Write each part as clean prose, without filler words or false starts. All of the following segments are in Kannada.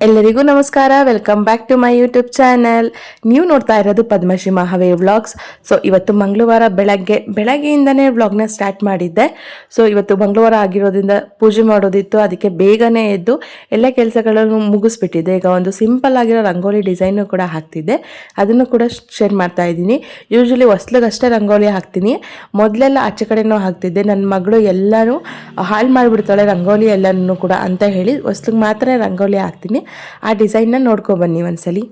ಎಲ್ಲರಿಗೂ ನಮಸ್ಕಾರ. Welcome back to my YouTube channel. ನೀವು ನೋಡ್ತಾ ಇರೋದು ಪದ್ಮಶ್ರೀ ಮಹಾವೇ ವ್ಲಾಗ್ಸ್. ಸೊ ಇವತ್ತು ಮಂಗಳವಾರ ಬೆಳಗ್ಗೆಯಿಂದನೇ ವ್ಲಾಗ್ನ ಸ್ಟಾರ್ಟ್ ಮಾಡಿದ್ದೆ. ಸೊ ಇವತ್ತು ಮಂಗಳವಾರ ಆಗಿರೋದ್ರಿಂದ ಪೂಜೆ ಮಾಡೋದಿತ್ತು, ಅದಕ್ಕೆ ಬೇಗನೆ ಎದ್ದು ಎಲ್ಲ ಕೆಲಸಗಳನ್ನು ಮುಗಿಸ್ಬಿಟ್ಟಿದ್ದೆ. ಈಗ ಒಂದು ಸಿಂಪಲ್ ಆಗಿರೋ ರಂಗೋಲಿ ಡಿಸೈನು ಕೂಡ ಹಾಕ್ತಿದ್ದೆ, ಅದನ್ನು ಕೂಡ ಶೇರ್ ಮಾಡ್ತಾ ಇದ್ದೀನಿ. ಯೂಶ್ವಲಿ ಹೊಸ್ಲಿಗಷ್ಟೇ ರಂಗೋಲಿ ಹಾಕ್ತೀನಿ, ಮೊದಲೆಲ್ಲ ಆಚೆ ಕಡೆನೂ ಹಾಕ್ತಿದ್ದೆ. ನನ್ನ ಮಗಳು ಎಲ್ಲನೂ ಹಾಳು ಮಾಡಿಬಿಡ್ತಾಳೆ ರಂಗೋಲಿ ಎಲ್ಲನೂ ಕೂಡ ಅಂತ ಹೇಳಿ ಹೊಸ್ಲಿಗೆ ಮಾತ್ರ ರಂಗೋಲಿ ಹಾಕ್ತೀನಿ. ಆ ಡಿಸೈನ್ನ ನೋಡ್ಕೊಬನ್ನಿ ಒಂದ್ಸಲಿ.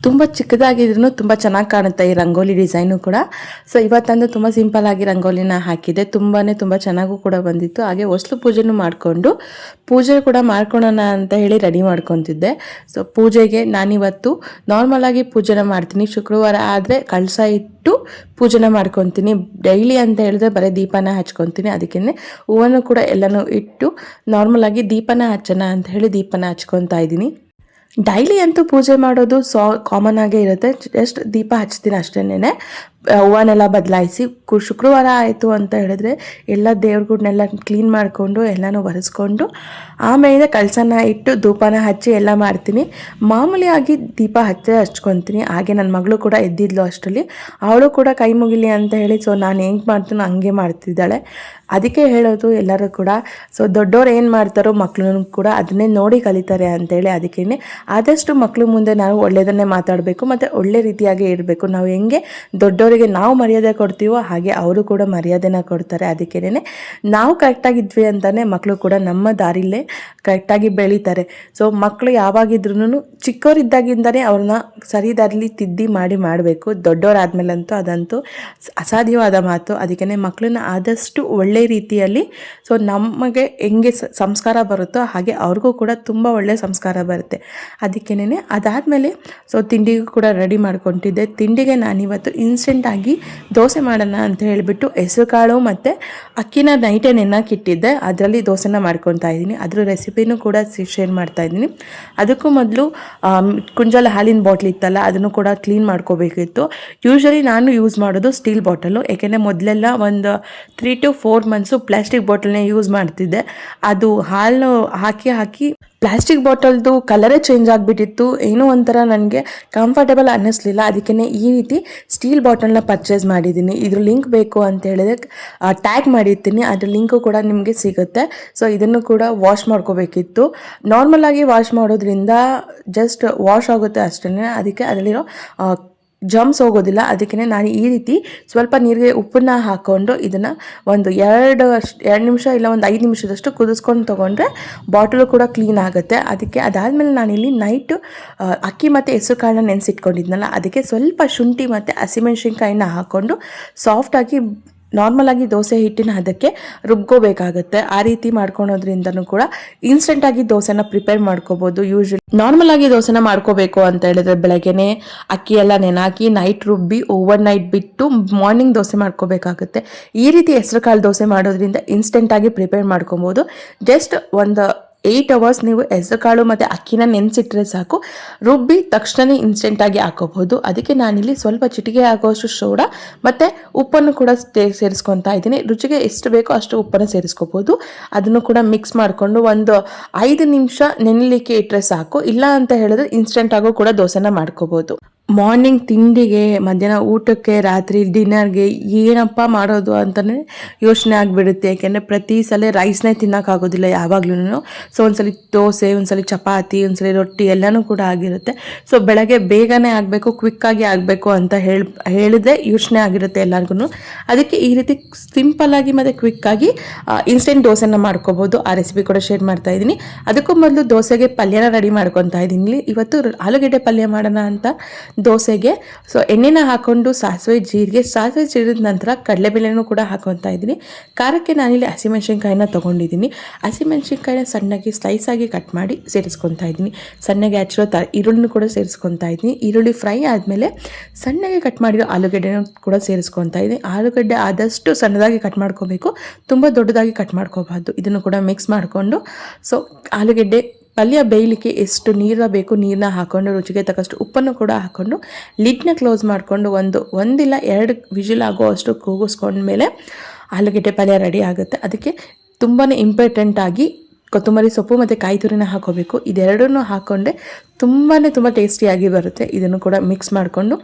ತುಂಬ ಚಿಕ್ಕದಾಗಿದ್ರೂ ತುಂಬ ಚೆನ್ನಾಗಿ ಕಾಣುತ್ತೆ ಈ ರಂಗೋಲಿ ಡಿಸೈನು ಕೂಡ. ಸೊ ಇವತ್ತಂದು ತುಂಬ ಸಿಂಪಲ್ ಆಗಿ ರಂಗೋಲಿನ ಹಾಕಿದೆ, ತುಂಬ ಚೆನ್ನಾಗೂ ಕೂಡ ಬಂದಿತ್ತು. ಹಾಗೆ ಹೊಸ್ಲು ಪೂಜೆನೂ ಮಾಡಿಕೊಂಡು ಪೂಜೆ ಕೂಡ ಮಾಡ್ಕೊಳ್ಳೋಣ ಅಂತ ಹೇಳಿ ರೆಡಿ ಮಾಡ್ಕೊತಿದ್ದೆ. ಸೊ ಪೂಜೆಗೆ ನಾನಿವತ್ತು ನಾರ್ಮಲ್ ಆಗಿ ಪೂಜೆನ ಮಾಡ್ತೀನಿ. ಶುಕ್ರವಾರ ಆದರೆ ಕಳಸ ಇಟ್ಟು ಪೂಜೆನ ಮಾಡ್ಕೊತೀನಿ. ಡೈಲಿ ಅಂತ ಹೇಳಿದ್ರೆ ಬರೀ ದೀಪನ ಹಚ್ಕೊತೀನಿ, ಅದಕ್ಕೆ ಹೂವನ್ನು ಕೂಡ ಎಲ್ಲನೂ ಇಟ್ಟು ನಾರ್ಮಲ್ ಆಗಿ ದೀಪನ ಹಚ್ಚೋಣ ಅಂತ ಹೇಳಿ ದೀಪನ ಹಚ್ಕೊತಾ ಇದ್ದೀನಿ. ಡೈಲಿ ಅಂತೂ ಪೂಜೆ ಮಾಡೋದು ಕಾಮನ್ ಆಗೇ ಇರುತ್ತೆ, ಜಸ್ಟ್ ದೀಪ ಹಚ್ತೀನಿ ಅಷ್ಟೇನೆ. ಹೂವನ್ನೆಲ್ಲ ಬದಲಾಯಿಸಿ ಶುಕ್ರವಾರ ಆಯಿತು ಅಂತ ಹೇಳಿದ್ರೆ ಎಲ್ಲ ದೇವ್ರಗಳ್ನೆಲ್ಲ ಕ್ಲೀನ್ ಮಾಡಿಕೊಂಡು ಎಲ್ಲನೂ ಒರೆಸ್ಕೊಂಡು ಆಮೇಲೆ ಕಳಸನ ಇಟ್ಟು ಧೂಪನ ಹಚ್ಚಿ ಎಲ್ಲ ಮಾಡ್ತೀನಿ. ಮಾಮೂಲಿಯಾಗಿ ದೀಪ ಹಚ್ಕೊತೀನಿ. ಹಾಗೆ ನನ್ನ ಮಗಳು ಕೂಡ ಎದ್ದಿದ್ಲು ಅಷ್ಟರಲ್ಲಿ, ಅವಳು ಕೂಡ ಕೈ ಮುಗಿಲಿ ಅಂತ ಹೇಳಿ ಸೊ ನಾನು ಹೆಂಗೆ ಮಾಡ್ತೀನೋ ಹಂಗೆ ಮಾಡ್ತಿದ್ದಾಳೆ. ಅದಕ್ಕೆ ಹೇಳೋದು ಎಲ್ಲರೂ ಕೂಡ, ಸೊ ದೊಡ್ಡವ್ರು ಏನು ಮಾಡ್ತಾರೋ ಮಕ್ಕಳು ಕೂಡ ಅದನ್ನೇ ನೋಡಿ ಕಲಿತಾರೆ ಅಂತೇಳಿ. ಅದಕ್ಕೇ ಆದಷ್ಟು ಮಕ್ಕಳು ಮುಂದೆ ನಾವು ಒಳ್ಳೆಯದನ್ನೇ ಮಾತಾಡಬೇಕು ಮತ್ತು ಒಳ್ಳೆ ರೀತಿಯಾಗಿ ಇರಬೇಕು. ನಾವು ಹೆಂಗೆ ದೊಡ್ಡವರಿಗೆ ನಾವು ಮರ್ಯಾದೆ ಕೊಡ್ತೀವೋ ಹಾಗೆ ಅವರು ಕೂಡ ಮರ್ಯಾದೆನ ಕೊಡ್ತಾರೆ. ಅದಕ್ಕೇ ನಾವು ಕರೆಕ್ಟಾಗಿದ್ವಿ ಅಂತಲೇ ಮಕ್ಕಳು ಕೂಡ ನಮ್ಮ ದಾರಿಲೇ ಕರೆಕ್ಟಾಗಿ ಬೆಳೀತಾರೆ. ಸೊ ಮಕ್ಕಳು ಯಾವಾಗಿದ್ರೂ ಚಿಕ್ಕವರಿದ್ದಾಗಿಂದನೇ ಅವ್ರನ್ನ ಸರಿ ದಾರಿಲಿ ತಿದ್ದಿ ಮಾಡಬೇಕು. ದೊಡ್ಡವರಾದ್ಮೇಲಂತೂ ಅದಂತೂ ಅಸಾಧ್ಯವಾದ ಮಾತು. ಅದಕ್ಕೇ ಮಕ್ಕಳನ್ನ ಆದಷ್ಟು ಒಳ್ಳೆ ರೀತಿಯಲ್ಲಿ, ಸೊ ನಮಗೆ ಹೆಂಗೆ ಸಂಸ್ಕಾರ ಬರುತ್ತೋ ಹಾಗೆ ಅವ್ರಿಗೂ ಕೂಡ ತುಂಬ ಒಳ್ಳೆಯ ಸಂಸ್ಕಾರ ಬರುತ್ತೆ. ಅದಕ್ಕೇನೆ ಅದಾದಮೇಲೆ ಸೊ ತಿಂಡಿಗೂ ಕೂಡ ರೆಡಿ ಮಾಡ್ಕೊತಿದ್ದೆ. ತಿಂಡಿಗೆ ನಾನಿವತ್ತು ಇನ್ಸ್ಟೆಂಟಾಗಿ ದೋಸೆ ಮಾಡೋಣ ಅಂತ ಹೇಳಿಬಿಟ್ಟು ಹೆಸರು ಕಾಳು ಮತ್ತು ಅಕ್ಕಿನ ನೈಟೇ ನೆನಕ್ಕಿಟ್ಟಿದ್ದೆ, ಅದರಲ್ಲಿ ದೋಸೆನ ಮಾಡ್ಕೊತಾ ಇದ್ದೀನಿ. ಅದ್ರ ರೆಸಿಪಿನೂ ಕೂಡ ಶೇರ್ ಮಾಡ್ತಾ ಇದ್ದೀನಿ. ಅದಕ್ಕೂ ಮೊದಲು ಕುಂಜಲ ಹಾಲಿನ ಬಾಟ್ಲ್ ಇತ್ತಲ್ಲ, ಅದನ್ನು ಕೂಡ ಕ್ಲೀನ್ ಮಾಡ್ಕೋಬೇಕಿತ್ತು. ಯೂಶ್ವಲಿ ನಾನು ಯೂಸ್ ಮಾಡೋದು ಸ್ಟೀಲ್ ಬಾಟಲು, ಏಕೆಂದರೆ ಮೊದಲೆಲ್ಲ ಒಂದು 3 to 4 months ಪ್ಲಾಸ್ಟಿಕ್ ಬಾಟಲ್ನೇ ಯೂಸ್ ಮಾಡ್ತಿದ್ದೆ. ಅದು ಹಾಲು ಹಾಕಿ ಪ್ಲಾಸ್ಟಿಕ್ ಬಾಟಲ್ದು ಕಲರೇ ಚೇಂಜ್ ಆಗಿಬಿಟ್ಟಿತ್ತು. ಏನೋ ಒಂಥರ ನನಗೆ ಕಂಫರ್ಟೇಬಲ್ ಅನ್ನಿಸ್ಲಿಲ್ಲ. ಅದಕ್ಕೇ ಈ ರೀತಿ ಸ್ಟೀಲ್ ಬಾಟಲ್ನ ಪರ್ಚೇಸ್ ಮಾಡಿದ್ದೀನಿ. ಇದ್ರ ಲಿಂಕ್ ಬೇಕು ಅಂತ ಹೇಳಿದ್ರೆ ಟ್ಯಾಗ್ ಮಾಡಿರ್ತೀನಿ, ಅದ್ರ ಲಿಂಕು ಕೂಡ ನಿಮಗೆ ಸಿಗುತ್ತೆ. ಸೊ ಇದನ್ನು ಕೂಡ ವಾಶ್ ಮಾಡ್ಕೋಬೇಕಿತ್ತು. ನಾರ್ಮಲಾಗಿ ವಾಶ್ ಮಾಡೋದ್ರಿಂದ ಜಸ್ಟ್ ವಾಶ್ ಆಗುತ್ತೆ ಅಷ್ಟೇ, ಅದಕ್ಕೆ ಅದರಲ್ಲಿರೋ ಜಮ್ಸ್ ಹೋಗೋದಿಲ್ಲ. ಅದಕ್ಕೇ ನಾನು ಈ ರೀತಿ ಸ್ವಲ್ಪ ನೀರಿಗೆ ಉಪ್ಪನ್ನ ಹಾಕ್ಕೊಂಡು ಇದನ್ನು ಒಂದು 2 ನಿಮಿಷ ಇಲ್ಲ ಒಂದು 5 ನಿಮಿಷದಷ್ಟು ಕುದಿಸ್ಕೊಂಡು ತೊಗೊಂಡ್ರೆ ಬಾಟಲು ಕೂಡ ಕ್ಲೀನ್ ಆಗುತ್ತೆ. ಅದಕ್ಕೆ ಅದಾದಮೇಲೆ ನಾನಿಲ್ಲಿ ನೈಟು ಅಕ್ಕಿ ಮತ್ತು ಹೆಸರು ಕಾಳನ್ನ ನೆನೆಸಿಟ್ಕೊಂಡಿದ್ನಲ್ಲ, ಅದಕ್ಕೆ ಸ್ವಲ್ಪ ಶುಂಠಿ ಮತ್ತು ಹಸಿಮೆಣ್ಸಿನ್ಕಾಯಿನ ಹಾಕ್ಕೊಂಡು ಸಾಫ್ಟಾಗಿ ನಾರ್ಮಲಾಗಿ ದೋಸೆ ಹಿಟ್ಟಿನ ಅದಕ್ಕೆ ರುಬ್ಕೋಬೇಕಾಗುತ್ತೆ. ಆ ರೀತಿ ಮಾಡ್ಕೊಳೋದ್ರಿಂದನೂ ಕೂಡ ಇನ್ಸ್ಟೆಂಟಾಗಿ ದೋಸೆನ ಪ್ರಿಪೇರ್ ಮಾಡ್ಕೋಬೋದು. ಯೂಶ್ವಲಿ ನಾರ್ಮಲಾಗಿ ದೋಸೆನ ಮಾಡ್ಕೋಬೇಕು ಅಂತ ಹೇಳಿದ್ರೆ ಬೆಳಗ್ಗೆನೆ ಅಕ್ಕಿ ಎಲ್ಲ ನೆನಾಕಿ ನೈಟ್ ರುಬ್ಬಿ ಓವರ್ ನೈಟ್ ಬಿಟ್ಟು ಮಾರ್ನಿಂಗ್ ದೋಸೆ ಮಾಡ್ಕೋಬೇಕಾಗುತ್ತೆ. ಈ ರೀತಿ ಹೆಸರು ಕಾಳು ದೋಸೆ ಮಾಡೋದ್ರಿಂದ ಇನ್ಸ್ಟೆಂಟಾಗಿ ಪ್ರಿಪೇರ್ ಮಾಡ್ಕೊಬೋದು. ಜಸ್ಟ್ ಒಂದು 8 hours ನೀವು ಹೆಸರು ಕಾಳು ಮತ್ತು ಅಕ್ಕಿನ ನೆನೆಸಿಟ್ರೆ ಸಾಕು, ರುಬ್ಬಿ ತಕ್ಷಣ ಇನ್ಸ್ಟೆಂಟಾಗಿ ಹಾಕೋಬಹುದು. ಅದಕ್ಕೆ ನಾನಿಲ್ಲಿ ಸ್ವಲ್ಪ ಚಿಟಿಕೆ ಆಗೋಷ್ಟು ಸೋಡಾ ಮತ್ತು ಉಪ್ಪನ್ನು ಕೂಡ ಸೇರಿಸ್ಕೊತಾ ಇದ್ದೀನಿ. ರುಚಿಗೆ ಎಷ್ಟು ಬೇಕೋ ಅಷ್ಟು ಉಪ್ಪನ್ನು ಸೇರಿಸ್ಕೋಬೋದು. ಅದನ್ನು ಕೂಡ ಮಿಕ್ಸ್ ಮಾಡಿಕೊಂಡು ಒಂದು 5 ನಿಮಿಷ ನೆನೆಲಿಕ್ಕೆ ಇಟ್ಟರೆ ಸಾಕು. ಇಲ್ಲ ಅಂತ ಹೇಳಿದ್ರೆ ಇನ್ಸ್ಟೆಂಟಾಗೂ ಕೂಡ ದೋಸೆನ ಮಾಡ್ಕೋಬೋದು. ಮಾರ್ನಿಂಗ್ ತಿಂಡಿಗೆ, ಮಧ್ಯಾಹ್ನ ಊಟಕ್ಕೆ, ರಾತ್ರಿ ಡಿನ್ನರ್ಗೆ ಏನಪ್ಪ ಮಾಡೋದು ಅಂತಲೇ ಯೋಚನೆ ಆಗಿಬಿಡುತ್ತೆ. ಯಾಕೆಂದರೆ ಪ್ರತಿ ಸಲ ರೈಸ್ನೇ ತಿನ್ನೋಕ್ಕಾಗೋದಿಲ್ಲ ಯಾವಾಗ್ಲೂ. ಸೊ ಒಂದ್ಸಲಿ ದೋಸೆ, ಒಂದ್ಸಲಿ ಚಪಾತಿ, ಒಂದ್ಸಲಿ ರೊಟ್ಟಿ ಎಲ್ಲನೂ ಕೂಡ ಆಗಿರುತ್ತೆ. ಸೊ ಬೆಳಗ್ಗೆ ಬೇಗನೆ ಆಗಬೇಕು, ಕ್ವಿಕ್ಕಾಗಿ ಆಗಬೇಕು ಅಂತ ಹೇಳಿದ್ರೆ ಯೋಚನೆ ಆಗಿರುತ್ತೆ ಎಲ್ಲರಿಗೂ. ಅದಕ್ಕೆ ಈ ರೀತಿ ಸಿಂಪಲ್ಲಾಗಿ ಮತ್ತು ಕ್ವಿಕ್ಕಾಗಿ ಇನ್ಸ್ಟೆಂಟ್ ದೋಸೆನ ಮಾಡ್ಕೋಬೋದು. ಆ ರೆಸಿಪಿ ಕೂಡ ಶೇರ್ ಮಾಡ್ತಾ ಇದ್ದೀನಿ. ಅದಕ್ಕೂ ಮೊದಲು ದೋಸೆಗೆ ಪಲ್ಯನ ರೆಡಿ ಮಾಡ್ಕೊತಾ ಇದ್ದೀನಿ. ಇವತ್ತು ಆಲೂಗೆಡ್ಡೆ ಪಲ್ಯ ಮಾಡೋಣ ಅಂತ ದೋಸೆಗೆ. ಸೊ ಎಣ್ಣೆನ ಹಾಕ್ಕೊಂಡು ಸಾಸಿವೆ ಜೀರಿದ ನಂತರ ಕಡಲೆಬೇಳೆನೂ ಕೂಡ ಹಾಕೊತಾ ಇದ್ದೀನಿ. ಖಾರಕ್ಕೆ ನಾನಿಲ್ಲಿ ಹಸಿಮೆಣ್ಸಿನ್ಕಾಯಿನ ತೊಗೊಂಡಿದ್ದೀನಿ. ಹಸಿಮೆಣ್ಸಿನ್ಕಾಯಿನ ಸಣ್ಣಗೆ ಸ್ಲೈಸ್ ಆಗಿ ಕಟ್ ಮಾಡಿ ಸೇರಿಸ್ಕೊತಾ ಇದ್ದೀನಿ. ಸಣ್ಣಗೆ ಹಚ್ಚಿರೋ ಈರುಳ್ಳಿನೂ ಕೂಡ ಸೇರಿಸ್ಕೊತಾ ಇದ್ದೀನಿ. ಈರುಳ್ಳಿ ಫ್ರೈ ಆದಮೇಲೆ ಸಣ್ಣಗೆ ಕಟ್ ಮಾಡಿರೋ ಆಲೂಗಡ್ಡೆನೂ ಕೂಡ ಸೇರಿಸ್ಕೊತಾ ಇದ್ದೀನಿ. ಆಲೂಗಡ್ಡೆ ಆದಷ್ಟು ಸಣ್ಣದಾಗಿ ಕಟ್ ಮಾಡ್ಕೋಬೇಕು, ತುಂಬ ದೊಡ್ಡದಾಗಿ ಕಟ್ ಮಾಡ್ಕೋಬಾರ್ದು. ಇದನ್ನು ಕೂಡ ಮಿಕ್ಸ್ ಮಾಡಿಕೊಂಡು ಸೊ ಆಲೂಗಡ್ಡೆ ಪಲ್ಯ ಬೇಯಲಿಕ್ಕೆ ಎಷ್ಟು ನೀರು ಬೇಕು ನೀರನ್ನ ಹಾಕ್ಕೊಂಡು ರುಚಿಗೆ ತಕ್ಕಷ್ಟು ಉಪ್ಪನ್ನು ಕೂಡ ಹಾಕ್ಕೊಂಡು ಲಿಡ್ನ ಕ್ಲೋಸ್ ಮಾಡಿಕೊಂಡು ಒಂದಿಲ್ಲ 2 ವಿಜಿಲ್ ಆಗೋ ಅಷ್ಟು ಕೂಗಿಸ್ಕೊಂಡ್ಮೇಲೆ ಆಲೂಗೆಡ್ಡೆ ಪಲ್ಯ ರೆಡಿ ಆಗುತ್ತೆ. ಅದಕ್ಕೆ ತುಂಬಾ ಇಂಪಾರ್ಟೆಂಟಾಗಿ ಕೊತ್ತಂಬರಿ ಸೊಪ್ಪು ಮತ್ತು ಕಾಯಿ ತುರಿನ ಹಾಕೋಬೇಕು. ಇದೆರಡನ್ನೂ ಹಾಕ್ಕೊಂಡೆ ತುಂಬ ಟೇಸ್ಟಿಯಾಗಿ ಬರುತ್ತೆ. ಇದನ್ನು ಕೂಡ ಮಿಕ್ಸ್ ಮಾಡಿಕೊಂಡು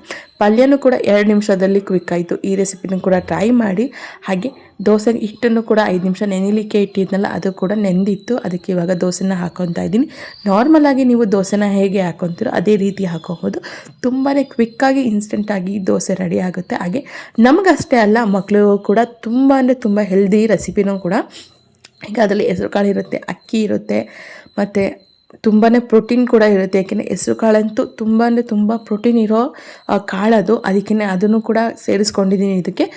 ಪಲ್ಯನೂ ಕೂಡ 2 ನಿಮಿಷದಲ್ಲಿ ಕ್ವಿಕ್ ಆಯಿತು. ಈ ರೆಸಿಪಿನೂ ಕೂಡ ಟ್ರೈ ಮಾಡಿ. ಹಾಗೆ ದೋಸೆ ಹಿಟ್ಟನ್ನು ಕೂಡ 5 ನಿಮಿಷ ನೆನೆಲಿಕ್ಕೆ ಇಟ್ಟಿದ್ನಲ್ಲ, ಅದು ಕೂಡ ನೆಂದಿತ್ತು. ಅದಕ್ಕೆ ಇವಾಗ ದೋಸೆನ ಹಾಕ್ಕೊತಾ ಇದ್ದೀನಿ. ನಾರ್ಮಲಾಗಿ ನೀವು ದೋಸೆನ ಹೇಗೆ ಹಾಕ್ಕೊತೀರೋ ಅದೇ ರೀತಿ ಹಾಕೋಬೋದು. ತುಂಬಾ ಕ್ವಿಕ್ಕಾಗಿ ಇನ್ಸ್ಟೆಂಟಾಗಿ ದೋಸೆ ರೆಡಿ ಆಗುತ್ತೆ. ಹಾಗೆ ನಮಗಷ್ಟೇ ಅಲ್ಲ, ಮಕ್ಕಳಿಗೂ ಕೂಡ ತುಂಬ ಹೆಲ್ದಿ ರೆಸಿಪಿನೂ ಕೂಡ. ಈಗ ಅದರಲ್ಲಿ ಹೆಸರು ಕಾಳು ಇರುತ್ತೆ, ಅಕ್ಕಿ ಇರುತ್ತೆ, ಮತ್ತು ತುಂಬಾ ಪ್ರೋಟೀನ್ ಕೂಡ ಇರುತ್ತೆ. ಏಕೆಂದರೆ ಹೆಸರು ಕಾಳಂತೂ ತುಂಬ ಪ್ರೋಟೀನ್ ಇರೋ ಕಾಳದು. ಅದಕ್ಕೆ ಅದನ್ನು ಕೂಡ ಸೇರಿಸ್ಕೊಂಡಿದ್ದೀನಿ. ಇದಕ್ಕೆ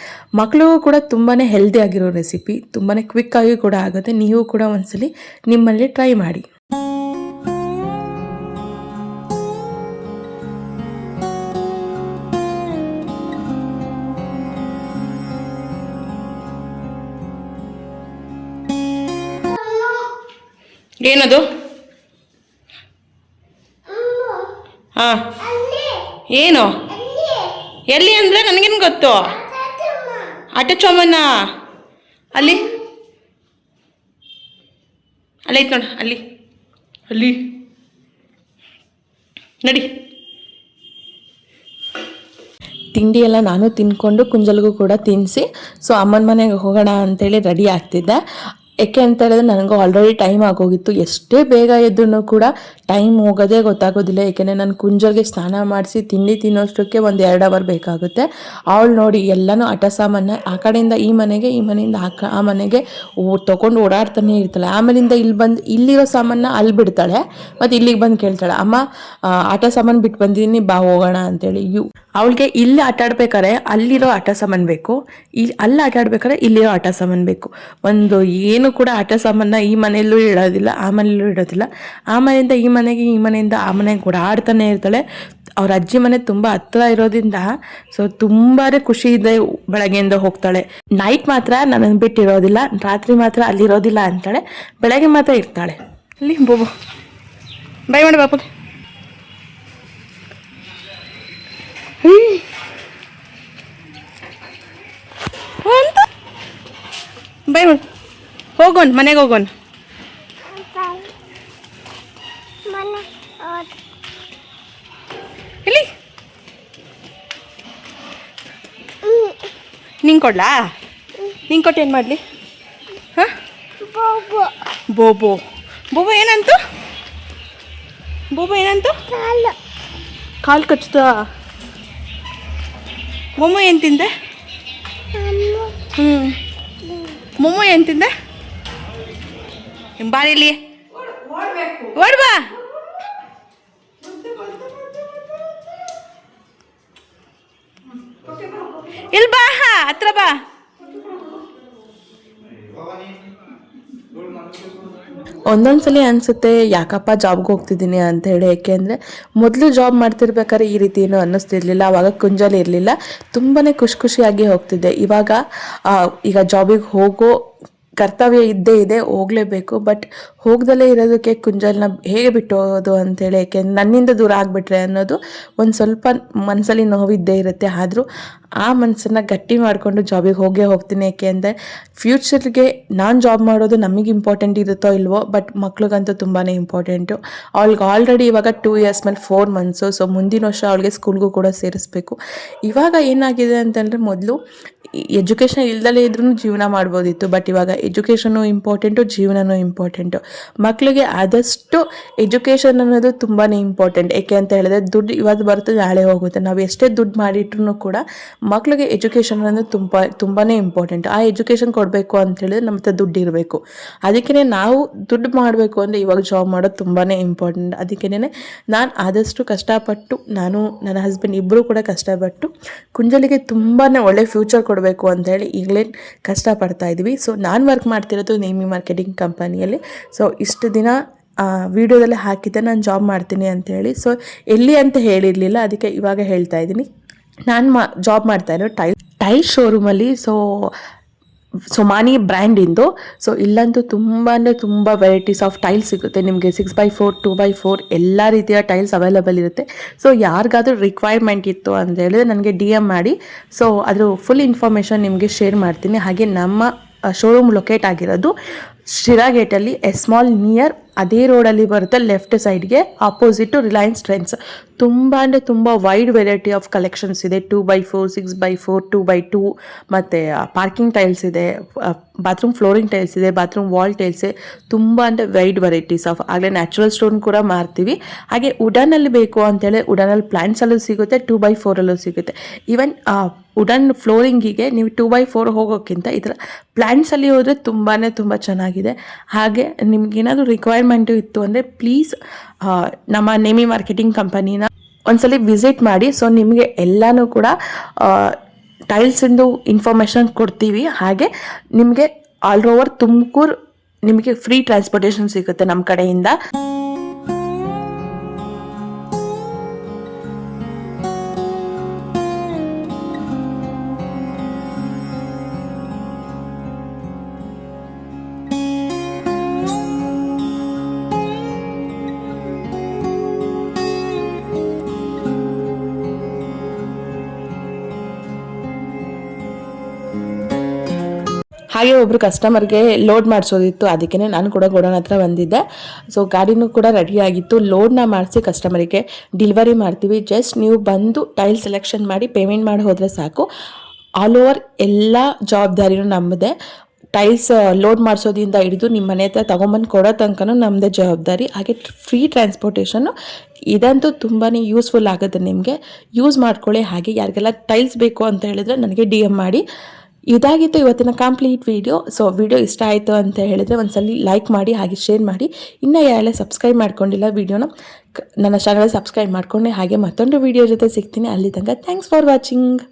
ಮಕ್ಕಳಿಗೂ ಕೂಡ ತುಂಬಾ ಹೆಲ್ದಿ ಆಗಿರೋ ರೆಸಿಪಿ, ತುಂಬಾ ಕ್ವಿಕ್ಕಾಗಿ ಕೂಡ ಆಗುತ್ತೆ. ನೀವು ಕೂಡ ಒಂದ್ಸಲಿ ನಿಮ್ಮಲ್ಲಿ ಟ್ರೈ ಮಾಡಿ. ಏನದು? ಹಾಂ, ಏನು ಎಲ್ಲಿ ಅಂದರೆ ನನಗೇನು ಗೊತ್ತು. ಆಟ ಚೋಮನ್ನ ಅಲ್ಲಿ ಐತೆ ನೋಡು, ಅಲ್ಲಿ ನಡಿ. ತಿಂಡಿ ಎಲ್ಲ ನಾನು ತಿನ್ಕೊಂಡು ಕುಂಜಲ್ಗೂ ಕೂಡ ತಿನ್ನಿಸಿ ಸೊ ಅಮ್ಮನ ಮನೆಗೆ ಹೋಗೋಣ ಅಂತೇಳಿ ರೆಡಿ ಆಗ್ತಿದ್ದೆ. ಏಕೆ ಅಂತ ಹೇಳಿದ್ರೆ ನನಗೂ ಆಲ್ರೆಡಿ ಟೈಮ್ ಆಗೋಗಿತ್ತು. ಎಷ್ಟೇ ಬೇಗ ಎದ್ರೂ ಕೂಡ ಟೈಮ್ ಹೋಗೋದೇ ಗೊತ್ತಾಗೋದಿಲ್ಲ. ಏಕೆಂದರೆ ನಾನು ಕುಂಜಲ್ಗೆ ಸ್ನಾನ ಮಾಡಿಸಿ ತಿಂಡಿ ತಿನ್ನೋಷ್ಟಕ್ಕೆ 1-2 ಅವರ್ ಬೇಕಾಗುತ್ತೆ. ಅವಳು ನೋಡಿ ಎಲ್ಲನೂ ಆಟ ಸಾಮಾನು ಆ ಕಡೆಯಿಂದ ಈ ಮನೆಗೆ, ಈ ಮನೆಯಿಂದ ಆ ಮನೆಗೆ ತೊಗೊಂಡು ಓಡಾಡ್ತಾನೆ ಇರ್ತಾಳೆ. ಆಮೇಲಿಂದ ಇಲ್ಲಿರೋ ಸಾಮಾನ ಅಲ್ಲಿ ಬಿಡ್ತಾಳೆ, ಮತ್ತು ಇಲ್ಲಿಗೆ ಬಂದು ಕೇಳ್ತಾಳೆ, ಅಮ್ಮ ಆಟ ಸಾಮಾನು ಬಿಟ್ಟು ಬಂದಿದ್ದೀನಿ, ಬಾ ಹೋಗೋಣ ಅಂತೇಳಿ. ಅವಳಿಗೆ ಇಲ್ಲಿ ಆಟ ಆಡ್ಬೇಕಾದ್ರೆ ಅಲ್ಲಿರೋ ಆಟ ಸಾಮಾನು ಬೇಕು, ಅಲ್ಲಿ ಆಟ ಆಡ್ಬೇಕಾದ್ರೆ ಇಲ್ಲಿರೋ ಆಟ ಸಾಮಾನು ಬೇಕು. ಏನು ಕೂಡ ಆಟ ಸಾಮಾನ ಈ ಮನೆಯಲ್ಲೂ ಇಡೋದಿಲ್ಲ, ಆ ಮನೆಯಲ್ಲೂ ಇಡೋದಿಲ್ಲ. ಆ ಮನೆಯಿಂದ ಈ ಮನೆಗೆ, ಈ ಮನೆಯಿಂದ ಆ ಮನೆಗೆ ಕೂಡ ಆಡ್ತಾನೆ ಇರ್ತಾಳೆ. ಅವ್ರ ಅಜ್ಜಿ ಮನೆ ತುಂಬ ಹತ್ರ ಇರೋದ್ರಿಂದ ಸೊ ತುಂಬಾ ಖುಷಿ ಇದೆ. ಬೆಳಗ್ಗೆಯಿಂದ ಹೋಗ್ತಾಳೆ. ನೈಟ್ ಮಾತ್ರ ನನ್ನನ್ನು ಬಿಟ್ಟಿರೋದಿಲ್ಲ, ರಾತ್ರಿ ಮಾತ್ರ ಅಲ್ಲಿರೋದಿಲ್ಲ ಅಂತಾಳೆ. ಬೆಳಗ್ಗೆ ಮಾತ್ರ ಇರ್ತಾಳೆ. ಅಲ್ಲಿ ಬೋಬು ಬೈ ಮಾಡಿ ಬಾಪು. ಬೈ ಮಾಡಿ ಹೋಗೋಣ, ಮನೆಗೆ ಹೋಗೋಣ. ಇಲ್ಲಿ ನಿಂಗೆ ಕೊಡ್ಲಾ? ನಿಂಗೆ ಕೊಟ್ಟು ಏನು ಮಾಡಲಿ? ಹಾಂ, ಬೋಬೋ ಏನಂತು? ಕಾಲು ಕಚ್ತಾ? ಮೊಮ್ಮ ಏನು ತಿಂದೆ? ಮೊಮ್ಮ ಏನು ತಿಂದೆ? ಬಾರಿಲಿ ಓಡ್ಬಾ. ಇಲ್ಲಿ ಬಾ, ಹತ್ರ ಬಾ. ಒಂದೊಂದ್ಸಲಿ ಅನಿಸುತ್ತೆ ಯಾಕಪ್ಪ ಜಾಬ್ಗೆ ಹೋಗ್ತಿದ್ದೀನಿ ಅಂತ ಹೇಳಿ. ಏಕೆಂದರೆ ಮೊದಲು ಜಾಬ್ ಮಾಡ್ತಿರ್ಬೇಕಾದ್ರೆ ಈ ರೀತಿ ಏನೂ ಅನ್ನಿಸ್ತಿರ್ಲಿಲ್ಲ. ಆವಾಗ ಕುಂಜಲ್ ಇರಲಿಲ್ಲ, ತುಂಬಾ ಖುಷಿಯಾಗಿ ಹೋಗ್ತಿದ್ದೆ. ಈಗ ಜಾಬಿಗೆ ಹೋಗೋ ಕರ್ತವ್ಯ ಇದ್ದೇ ಇದೆ, ಹೋಗಲೇಬೇಕು. ಬಟ್ ಹೋಗ್ದಲ್ಲೇ ಇರೋದಕ್ಕೆ ಕುಂಜಲ್ನ ಹೇಗೆ ಬಿಟ್ಟು ಹೋಗೋದು ಅಂತೇಳಿ, ಏಕೆಂದ್ರೆ ನನ್ನಿಂದ ದೂರ ಆಗಿಬಿಟ್ರೆ ಅನ್ನೋದು ಒಂದು ಸ್ವಲ್ಪ ಮನಸ್ಸಲ್ಲಿ ನೋವಿದ್ದೇ ಇರುತ್ತೆ. ಆದರೂ ಆ ಮನಸ್ಸನ್ನು ಗಟ್ಟಿ ಮಾಡಿಕೊಂಡು ಜಾಬಿಗೆ ಹೋಗ್ತೀನಿ. ಏಕೆಂದರೆ ಫ್ಯೂಚರ್ಗೆ ನಾನು ಜಾಬ್ ಮಾಡೋದು ನಮಗೆ ಇಂಪಾರ್ಟೆಂಟ್ ಇರುತ್ತೋ ಇಲ್ವೋ, ಬಟ್ ಮಕ್ಳಿಗಂತೂ ತುಂಬಾ ಇಂಪಾರ್ಟೆಂಟು. ಅವಳಿಗೆ ಆಲ್ರೆಡಿ ಇವಾಗ 2 ಇಯರ್ಸ್ ಮೇಲೆ 4 ಮಂತ್ಸು. ಸೊ ಮುಂದಿನ ವರ್ಷ ಅವಳಿಗೆ ಸ್ಕೂಲ್ಗೂ ಕೂಡ ಸೇರಿಸ್ಬೇಕು. ಇವಾಗ ಏನಾಗಿದೆ ಅಂತಂದರೆ, ಮೊದಲು ಎಜುಕೇಷನ್ ಇಲ್ದಲೇ ಇದ್ರೂ ಜೀವನ ಮಾಡ್ಬೋದಿತ್ತು, ಬಟ್ ಇವಾಗ ಎಜುಕೇಷನು ಇಂಪಾರ್ಟೆಂಟು, ಜೀವನನೂ ಇಂಪಾರ್ಟೆಂಟು. ಮಕ್ಕಳಿಗೆ ಆದಷ್ಟು ಎಜುಕೇಷನ್ ಅನ್ನೋದು ತುಂಬಾ ಇಂಪಾರ್ಟೆಂಟ್. ಏಕೆ ಅಂತ ಹೇಳಿದ್ರೆ ದುಡ್ಡು ಇವತ್ತು ಬರುತ್ತೆ, ನಾಳೆ ಹೋಗುತ್ತೆ. ನಾವು ಎಷ್ಟೇ ದುಡ್ಡು ಮಾಡಿಟ್ರು ಕೂಡ ಮಕ್ಕಳಿಗೆ ಎಜುಕೇಷನ್ ಅನ್ನೋದು ತುಂಬಾ ಇಂಪಾರ್ಟೆಂಟ್. ಆ ಎಜುಕೇಷನ್ ಕೊಡಬೇಕು ಅಂತ ಹೇಳಿದ್ರೆ ನಮ್ಮ ಹತ್ರ ದುಡ್ಡು ಇರಬೇಕು. ಅದಕ್ಕೇ ನಾವು ದುಡ್ಡು ಮಾಡಬೇಕು ಅಂದರೆ ಇವಾಗ ಜಾಬ್ ಮಾಡೋದು ತುಂಬಾ ಇಂಪಾರ್ಟೆಂಟ್. ಅದಕ್ಕೇ ನಾನು ಆದಷ್ಟು ಕಷ್ಟಪಟ್ಟು, ನಾನು ನನ್ನ ಹಸ್ಬೆಂಡ್ ಇಬ್ಬರು ಕೂಡ ಕಷ್ಟಪಟ್ಟು ಕುಂಜಲಿಗೆ ತುಂಬಾ ಒಳ್ಳೆ ಫ್ಯೂಚರ್ ಕೊಡಬೇಕು ಅಂತೇಳಿ ಈಗಲೇ ಕಷ್ಟಪಡ್ತಾ ಇದ್ವಿ. ಸೊ ನಾನು ವರ್ಕ್ ಮಾಡ್ತಿರೋದು ನೇಮಿ ಮಾರ್ಕೆಟಿಂಗ್ ಕಂಪನಿಯಲ್ಲಿ. ಸೊ ಇಷ್ಟು ದಿನ ವಿಡಿಯೋದಲ್ಲಿ ಹಾಕಿದ್ದೆ ನಾನು ಜಾಬ್ ಮಾಡ್ತೀನಿ ಅಂತೇಳಿ. ಸೊ ಎಲ್ಲಿ ಅಂತ ಹೇಳಿರಲಿಲ್ಲ, ಅದಕ್ಕೆ ಇವಾಗ ಹೇಳ್ತಾ ಇದ್ದೀನಿ. ನಾನು ಜಾಬ್ ಮಾಡ್ತಾ ಇರೋ ಟೈಲ್ ಶೋರೂಮಲ್ಲಿ. ಸೊಮಾನಿ ಬ್ರ್ಯಾಂಡಿಂದು. ಸೊ ಇಲ್ಲಂತೂ ತುಂಬ ವೆರೈಟೀಸ್ ಆಫ್ ಟೈಲ್ಸ್ ಸಿಗುತ್ತೆ ನಿಮಗೆ. 6x4, 2x4 ಎಲ್ಲ ರೀತಿಯ ಟೈಲ್ಸ್ ಅವೈಲೇಬಲ್ ಇರುತ್ತೆ. ಸೊ ಯಾರಿಗಾದ್ರೂ ರಿಕ್ವೈರ್ಮೆಂಟ್ ಇತ್ತು ಅಂತ ಹೇಳಿದ್ರೆ ನನಗೆ DM ಮಾಡಿ. ಸೊ ಅದ್ರ ಫುಲ್ ಇನ್ಫಾರ್ಮೇಷನ್ ನಿಮಗೆ ಶೇರ್ ಮಾಡ್ತೀನಿ. ಹಾಗೆ ನಮ್ಮ ಶೋರೂಮ್ ಲೊಕೇಟ್ ಆಗಿರೋದು ಶಿರಾ ಗೇಟಲ್ಲಿ, ಎಸ್ಮಾಲ್ ನಿಯರ್ ಅದೇ ರೋಡಲ್ಲಿ ಬರುತ್ತೆ, ಲೆಫ್ಟ್ ಸೈಡ್ಗೆ ಆಪೋಸಿಟು ರಿಲಯನ್ಸ್ ಟ್ರೆಂಡ್ಸ್. ತುಂಬ ವೈಡ್ ವೆರೈಟಿ ಆಫ್ ಕಲೆಕ್ಷನ್ಸ್ ಇದೆ. 2x4, 6x4, 2x2 ಮತ್ತು ಪಾರ್ಕಿಂಗ್ ಟೈಲ್ಸ್ ಇದೆ, ಬಾತ್ರೂಮ್ ಫ್ಲೋರಿಂಗ್ ಟೈಲ್ಸ್ ಇದೆ, ಬಾತ್ರೂಮ್ ವಾಲ್ ಟೈಲ್ಸ್. ತುಂಬ ವೈಡ್ ವೆರೈಟೀಸ್ ಆಫ್. ಆಗಲೇ ನ್ಯಾಚುರಲ್ ಸ್ಟೋನ್ ಕೂಡ ಮಾರ್ತೀವಿ. ಹಾಗೆ ವುಡನಲ್ಲಿ ಬೇಕು ಅಂತೇಳಿ ವುಡನಲ್ಲಿ ಪ್ಲ್ಯಾಂಟ್ಸಲ್ಲೂ ಸಿಗುತ್ತೆ, 2x4 ಸಿಗುತ್ತೆ. ಈವನ್ ವುಡನ್ ಫ್ಲೋರಿಂಗಿಗೆ ನೀವು 2x4 ಹೋಗೋಕ್ಕಿಂತ ಈ ಥರ ಪ್ಲ್ಯಾಂಟ್ಸಲ್ಲಿ ಹೋದರೆ ತುಂಬ ಚೆನ್ನಾಗಿದೆ. ಹಾಗೆ ನಿಮ್ಗೇನಾದರೂ ರಿಕ್ವೈರ್ಮೆಂಟು ಇತ್ತು ಅಂದರೆ ಪ್ಲೀಸ್ ನಮ್ಮ ನೇಮಿ ಮಾರ್ಕೆಟಿಂಗ್ ಕಂಪನಿನ ಒಂದ್ಸಲಿ ವಿಸಿಟ್ ಮಾಡಿ. ಸೊ ನಿಮಗೆ ಎಲ್ಲನೂ ಕೂಡ ಟೈಲ್ಸಿಂದು ಇನ್ಫಾರ್ಮೇಷನ್ ಕೊಡ್ತೀವಿ. ಹಾಗೆ ನಿಮಗೆ ಆಲ್ ಓವರ್ ತುಮಕೂರು ನಿಮಗೆ ಫ್ರೀ ಟ್ರಾನ್ಸ್ಪೋರ್ಟೇಷನ್ ಸಿಗುತ್ತೆ ನಮ್ಮ ಕಡೆಯಿಂದ. ಹಾಗೆ ಒಬ್ಬರು ಕಸ್ಟಮರ್ಗೆ ಲೋಡ್ ಮಾಡಿಸೋದಿತ್ತು, ಅದಕ್ಕೇ ನಾನು ಕೂಡ ಗೋಡೌನ್ ಹತ್ರ ಬಂದಿದ್ದೆ. ಸೊ ಗಾಡಿನೂ ಕೂಡ ರೆಡಿಯಾಗಿತ್ತು. ಲೋಡ್ನ ಮಾಡಿಸಿ ಕಸ್ಟಮರಿಗೆ ಡೆಲಿವರಿ ಮಾಡ್ತೀವಿ. ಜಸ್ಟ್ ನೀವು ಬಂದು ಟೈಲ್ ಸೆಲೆಕ್ಷನ್ ಮಾಡಿ ಪೇಮೆಂಟ್ ಮಾಡಿ ಹೋದರೆ ಸಾಕು. ಆಲ್ ಓವರ್ ಎಲ್ಲ ಜವಾಬ್ದಾರಿನೂ ನಮ್ಮದೇ. ಟೈಲ್ಸ್ ಲೋಡ್ ಮಾಡಿಸೋದ್ರಿಂದ ಹಿಡಿದು ನಿಮ್ಮ ಮನೆ ಹತ್ರ ತೊಗೊಂಬಂದು ಕೊಡೋ ತನಕನೂ ನಮ್ಮದೇ ಜವಾಬ್ದಾರಿ. ಹಾಗೆ ಫ್ರೀ ಟ್ರಾನ್ಸ್ಪೋರ್ಟೇಷನ್ನು ಇದಂತೂ ತುಂಬಾ ಯೂಸ್ಫುಲ್ ಆಗುತ್ತೆ. ನಿಮಗೆ ಯೂಸ್ ಮಾಡ್ಕೊಳ್ಳಿ. ಹಾಗೆ ಯಾರಿಗೆಲ್ಲ ಟೈಲ್ಸ್ ಬೇಕು ಅಂತ ಹೇಳಿದ್ರೆ ನನಗೆ DM ಮಾಡಿ. ಇದಾಗಿತ್ತು ಇವತ್ತಿನ ಕಂಪ್ಲೀಟ್ ವಿಡಿಯೋ. ಸೊ ವಿಡಿಯೋ ಇಷ್ಟ ಆಯಿತು ಅಂತ ಹೇಳಿದರೆ ಒಂದ್ಸಲಿ ಲೈಕ್ ಮಾಡಿ, ಹಾಗೆ ಶೇರ್ ಮಾಡಿ. ಇನ್ನೂ ಯಾರೆಲ್ಲ ಸಬ್ಸ್ಕ್ರೈಬ್ ಮಾಡ್ಕೊಂಡಿಲ್ಲ ವಿಡಿಯೋನ ನನ್ನ ಚಾನಲ್ ಸಬ್ಸ್ಕ್ರೈಬ್ ಮಾಡ್ಕೊಂಡೆ. ಹಾಗೆ ಮತ್ತೊಂದು ವಿಡಿಯೋ ಜೊತೆ ಸಿಗ್ತೀನಿ. ಅಲ್ಲಿ ತನಕ ಥ್ಯಾಂಕ್ಸ್ ಫಾರ್ ವಾಚಿಂಗ್.